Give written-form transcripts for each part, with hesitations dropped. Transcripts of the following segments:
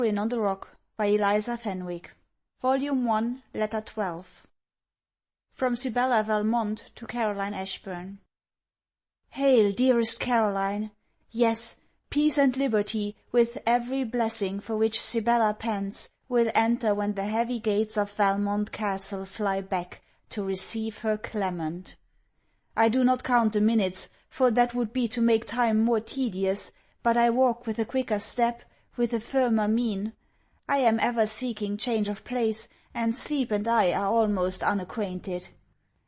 Ruin on the Rock by Eliza Fenwick. Volume 1, Letter 12. From Sibella Valmont to Caroline Ashburn. Hail, dearest Caroline! Yes, peace and liberty, with every blessing for which Sibella pants, will enter when the heavy gates of Valmont Castle fly back to receive her Clement. I do not count the minutes, for that would be to make time more tedious, but I walk with a quicker step, with a firmer mien. I am ever seeking change of place, and sleep and I are almost unacquainted.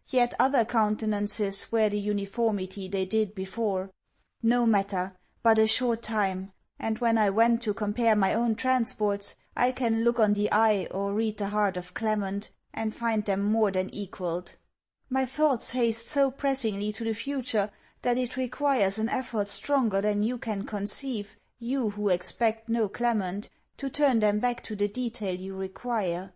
Yet other countenances wear the uniformity they did before. No matter, but a short time, and when I went to compare my own transports, I can look on the eye or read the heart of Clement, and find them more than equalled. My thoughts haste so pressingly to the future that it requires an effort stronger than you can conceive, you who expect no Clement, to turn them back to the detail you require.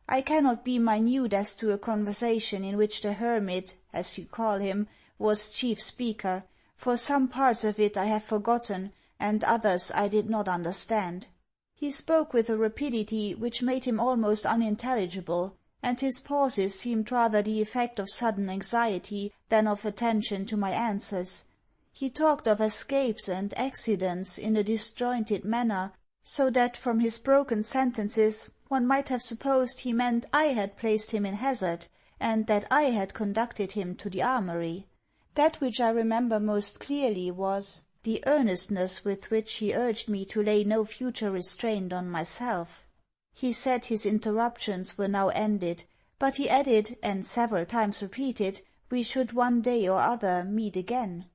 I cannot be minute as to a conversation in which the hermit, as you call him, was chief speaker, for some parts of it I have forgotten, and others I did not understand. He spoke with a rapidity which made him almost unintelligible, and his pauses seemed rather the effect of sudden anxiety than of attention to my answers. He talked of escapes and accidents in a disjointed manner, so that from his broken sentences one might have supposed he meant I had placed him in hazard, and that I had conducted him to the armoury. That which I remember most clearly was the earnestness with which he urged me to lay no future restraint on myself. He said his interruptions were now ended, but he added, and several times repeated, we should one day or other meet again.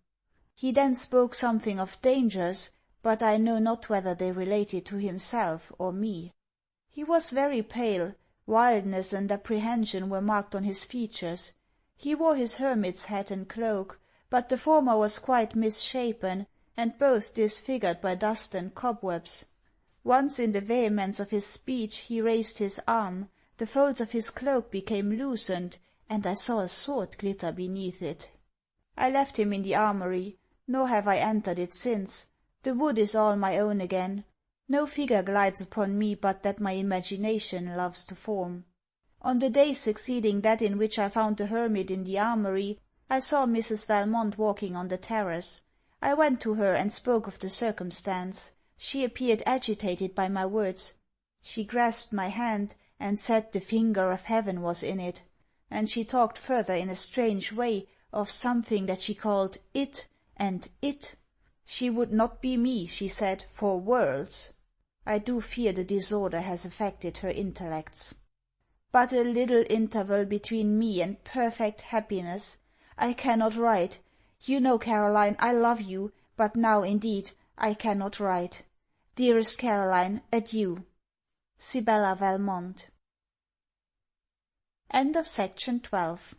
He then spoke something of dangers, but I know not whether they related to himself or me. He was very pale, wildness and apprehension were marked on his features. He wore his hermit's hat and cloak, but the former was quite misshapen, and both disfigured by dust and cobwebs. Once in the vehemence of his speech he raised his arm, the folds of his cloak became loosened, and I saw a sword glitter beneath it. I left him in the armoury, nor have I entered it since. The wood is all my own again. No figure glides upon me but that my imagination loves to form. On the day succeeding that in which I found the hermit in the armoury, I saw Mrs. Valmont walking on the terrace. I went to her and spoke of the circumstance. She appeared agitated by my words. She grasped my hand, and said the finger of heaven was in it. And she talked further in a strange way of something that she called it, and it. She would not be me, she said, for worlds. I do fear the disorder has affected her intellects. But a little interval between me and perfect happiness. I cannot write. You know, Caroline, I love you, but now, indeed, I cannot write. Dearest Caroline, adieu. Sibella Valmont. End of Section 12.